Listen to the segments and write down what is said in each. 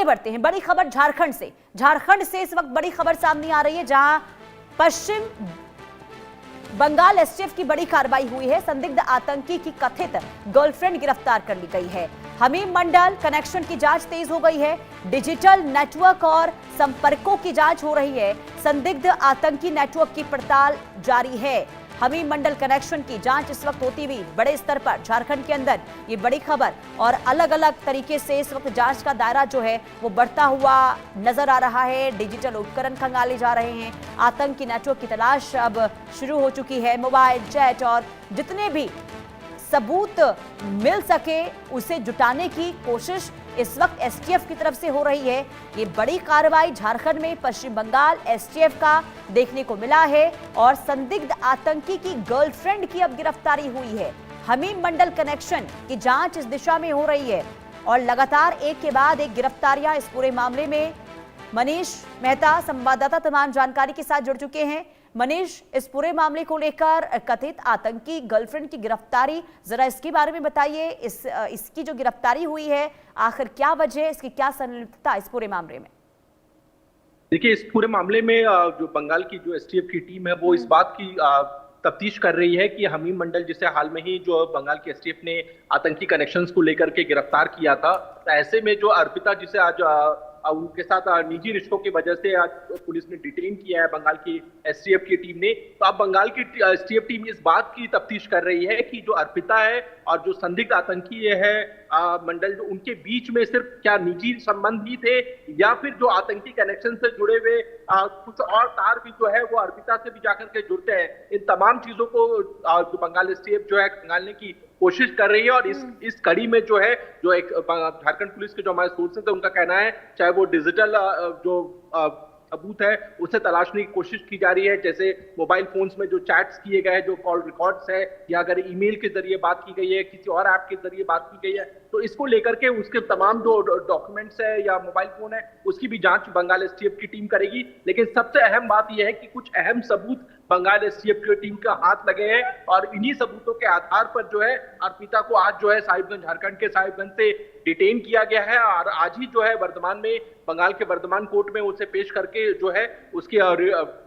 आगे बढ़ते हैं, बड़ी खबर झारखंड से इस वक्त बड़ी खबर सामने आ रही है, जहां पश्चिम बंगाल एसटीएफ की बड़ी कार्रवाई हुई है। संदिग्ध आतंकी की कथित गर्लफ्रेंड गिरफ्तार कर ली गई है। हमीम मंडल कनेक्शन की जांच तेज हो गई है। डिजिटल नेटवर्क और संपर्कों की जांच हो रही है। संदिग्ध आतंकी नेटवर्क की पड़ताल जारी है। हमीम मंडल कनेक्शन की जांच इस वक्त होती हुई बड़े स्तर पर झारखंड के अंदर ये बड़ी खबर, और अलग अलग तरीके से इस वक्त जांच का दायरा जो है वो बढ़ता हुआ नजर आ रहा है। डिजिटल उपकरण खंगाले जा रहे हैं। आतंकी नेटवर्क की तलाश अब शुरू हो चुकी है। मोबाइल, चैट और जितने भी सबूत मिल सके उसे जुटाने की कोशिश इस वक्त एसटीएफ की तरफ से हो रही है। ये बड़ी कार्रवाई झारखंड में पश्चिम बंगाल एसटीएफ का देखने को मिला है और संदिग्ध आतंकी की गर्लफ्रेंड की अब गिरफ्तारी हुई है। हमीम मंडल कनेक्शन की जांच इस दिशा में हो रही है और लगातार एक के बाद एक गिरफ्तारियां इस पूरे मामले में। मनीष मेहता संवाददाता तमाम जानकारी के साथ जुड़ चुके हैं। मनीष, इस पूरे मामले को लेकर कथित आतंकी गर्लफ्रेंड की गिरफ्तारी, जरा इसके बारे में बताइए। इसकी जो गिरफ्तारी हुई है, आखिर क्या वजह है, इसकी क्या संलिप्तता इस पूरे मामले में? देखिए, इस पूरे मामले में जो बंगाल की जो एसटीएफ की टीम है वो इस बात की तफ्तीश कर रही है कि हमीम मंडल, जिसे हाल में ही जो बंगाल की एसटीएफ ने आतंकी कनेक्शंस को लेकर के गिरफ्तार किया था, तो ऐसे में जो अर्पिता, जिसे आज उनके साथ निजी रिश्तों की वजह से आज पुलिस ने डिटेन किया है बंगाल की एसटीएफ की टीम ने, तो अब बंगाल की एसटीएफ टीम इस बात की तफ्तीश कर रही है कि जो अर्पिता है और जो संदिग्ध आतंकी है मंडल, जो उनके बीच में सिर्फ क्या निजी संबंध ही थे या फिर जो आतंकी कनेक्शन से जुड़े हुए कुछ और तार भी जो है वो अर्पिता से भी जाकर के जुड़ते हैं। इन तमाम चीजों को जो बंगाल एसटीएफ जो है खंगालने की कोशिश कर रही है और इस कड़ी में जो है, जो एक झारखंड पुलिस के जो हमारे सोर्सेस है उनका कहना है, चाहे वो डिजिटल जो सबूत है उसे तलाशने की कोशिश की जा रही है, जैसे मोबाइल फोन्स में जो चैट्स किए गए, जो कॉल रिकॉर्ड्स है, या अगर ईमेल के जरिए बात की गई है, किसी और ऐप के जरिए बात की गई है, तो इसको लेकर के उसके तमाम जो डॉक्यूमेंट्स है या मोबाइल फोन है उसकी भी जांच बंगाल एसटीएफ की टीम करेगी। लेकिन सबसे अहम बात यह है कि कुछ अहम सबूत बंगाल एसटीएफ की टीम का हाथ लगे हैं और इन्हीं सबूतों के आधार पर जो है अर्पिता को आज जो है साहिबगंज, झारखंड के साहिबगंज से डिटेन किया गया है और आज ही जो है वर्धमान में, बंगाल के वर्धमान कोर्ट में उसे पेश करके जो है उसकी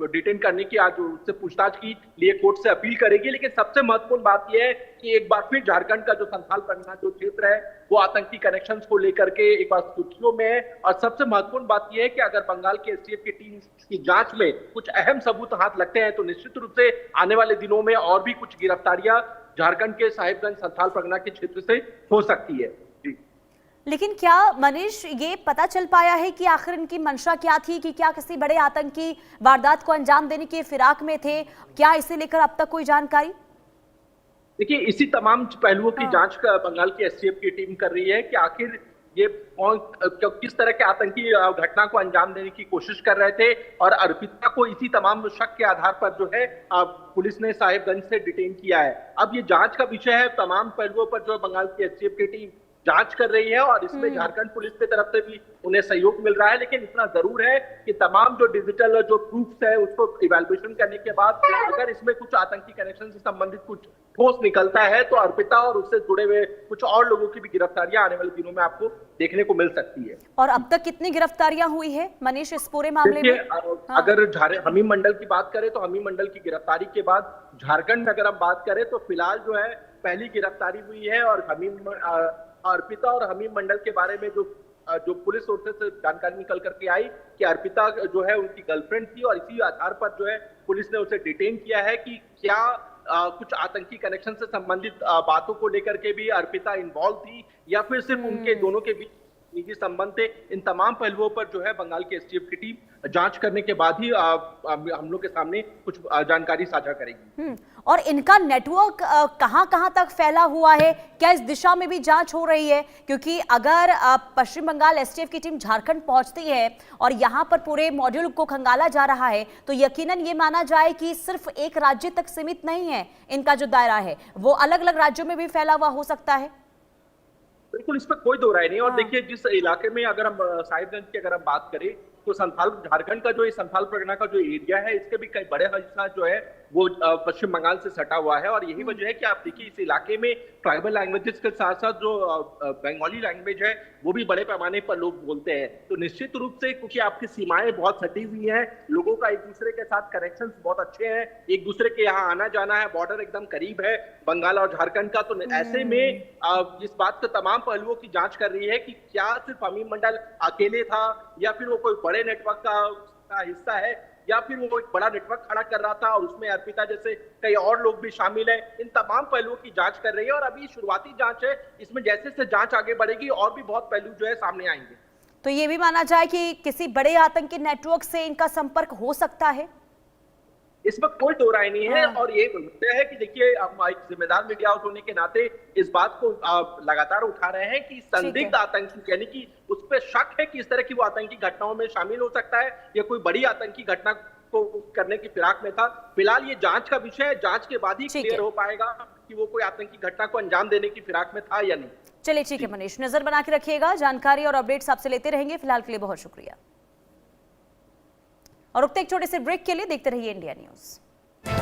डिटेन करने की, आज उससे पूछताछ की लिए कोर्ट से अपील करेगी। लेकिन सबसे महत्वपूर्ण बात यह है कि एक बार फिर झारखंड का जो संथाल परगना जो क्षेत्र है वो आतंकी कनेक्शंस को लेकर के एक बार सुर्खियों में है। और सबसे महत्वपूर्ण बात यह है कि अगर बंगाल के एसटीएफ की टीम की जांच में कुछ अहम सबूत हाथ लगते हैं तो निश्चित रूप से आने वाले दिनों में और भी कुछ गिरफ्तारियां झारखंड के साहिबगंज संथाल परगना के क्षेत्र से हो सकती है। लेकिन क्या मनीष, ये पता चल पाया है कि आखिर इनकी मंशा क्या थी, कि क्या किसी बड़े आतंकी वारदात को अंजाम देने के फिराक में थे? क्या इसे लेकर अब तक कोई जानकारी? देखिए, इसी तमाम पहलुओं की जांच का बंगाल की एसटीएफ की टीम कर रही है कि आखिर ये किस तरह के आतंकी घटना को अंजाम देने की कोशिश कर रहे थे और अर्पिता को इसी तमाम शक के आधार पर जो है पुलिस ने साहिबगंज से डिटेन किया है। अब ये जांच का विषय है, तमाम पहलुओं पर जो बंगाल की एसटीएफ की टीम जांच कर रही है और इसमें झारखंड पुलिस की तरफ से भी उन्हें सहयोग मिल रहा है। लेकिन इतना जरूर है कि तमाम जो डिजिटल जो प्रूफ्स है उसको इवैल्यूएशन करने के बाद अगर इसमें कुछ आतंकी कनेक्शन से संबंधित कुछ ठोस निकलता है तो अर्पिता और उससे जुड़े हुए कुछ और लोगों की भी गिरफ्तारियां आने वाले दिनों में आपको देखने को मिल सकती है। और अब तक कितनी गिरफ्तारियां हुई है मनीष इस पूरे मामले में? अगर हमीम मंडल की बात करें तो हमीम मंडल की गिरफ्तारी के बाद झारखंड में अगर हम बात करें तो फिलहाल जो है पहली गिरफ्तारी हुई है और अर्पिता और हमीम मंडल के बारे में जो पुलिस सोर्सेस से जानकारी निकल करके आई कि अर्पिता जो है उनकी गर्लफ्रेंड थी और इसी आधार पर जो है पुलिस ने उसे डिटेन किया है कि क्या कुछ आतंकी कनेक्शन से संबंधित बातों को लेकर के भी अर्पिता इन्वॉल्व थी या फिर सिर्फ उनके दोनों के बीच निजी संबंध थे। इन तमाम पहलुओं पर जो है बंगाल के एसटीएफ की टीम जांच करने के बाद ही हम लोग के सामने कुछ जानकारी साझा करेगी। और इनका नेटवर्क कहां तक फैला हुआ है? क्या इस दिशा में भी जांच हो रही है? क्योंकि अगर पश्चिम बंगाल एसटीएफ की टीम झारखंड पहुंचती है और यहां पर पूरे मॉड्यूल को खंगाला जा रहा है तो यकीनन ये माना जाए कि सिर्फ एक राज्य तक सीमित नहीं है, इनका जो दायरा है वो अलग अलग राज्यों में भी फैला हुआ हो सकता है। बिल्कुल, इस पर कोई दो राय नहीं। और देखिए, जिस इलाके में अगर हम साहिबगंज की अगर हम बात करें तो संथाल झारखंड का जो ये संथाल परगना का जो एरिया है, इसके भी कई बड़े हिस्सा जो है वो पश्चिम बंगाल से सटा हुआ है। और यही वजह है कि आप देखिए इस इलाके में ट्राइबल लैंग्वेजेस के साथ साथ जो बंगाली लैंग्वेज है वो भी बड़े पैमाने पर लोग बोलते हैं। तो निश्चित रूप से क्योंकि आपकी सीमाएं बहुत सटी हुई हैं, लोगों का एक दूसरे के साथ कनेक्शंस बहुत अच्छे हैं, एक दूसरे के यहाँ आना जाना है, बॉर्डर एकदम करीब है बंगाल और झारखंड का। तो ऐसे में इस बात के तमाम पहलुओं की जांच कर रही है कि क्या सिर्फ हमीम मंडल अकेले था या फिर वो कोई बड़े नेटवर्क का हिस्सा है, या फिर वो एक बड़ा नेटवर्क खड़ा कर रहा था और उसमें अर्पिता जैसे कई और लोग भी शामिल हैं। इन तमाम पहलुओं की जांच कर रही है और अभी शुरुआती जांच है, इसमें जैसे जैसे जांच आगे बढ़ेगी और भी बहुत पहलू जो है सामने आएंगे। तो ये भी माना जाए कि किसी बड़े आतंकी नेटवर्क से इनका संपर्क हो सकता है? इस वक्त कोई दो राय नहीं है। और ये मुद्दा है कि देखिए हम एक जिम्मेदार मीडिया हाउस होने के नाते इस बात को लगातार उठा रहे हैं कि संदिग्ध आतंकी, यानी कि उस पर शक है कि इस तरह की वो आतंकी घटनाओं में शामिल हो सकता है या कोई बड़ी आतंकी घटना को करने की फिराक में था। फिलहाल ये जांच का विषय है, जांच के बाद ही क्लियर हो पाएगा कि वो कोई आतंकी घटना को अंजाम देने की फिराक में था या नहीं। चलिए ठीक है मनीष, नजर बना के रखिएगा, जानकारी और अपडेट्स आपसे लेते रहेंगे। फिलहाल के लिए बहुत शुक्रिया। और रुकते एक छोटे से ब्रेक के लिए, देखते रहिए इंडिया न्यूज।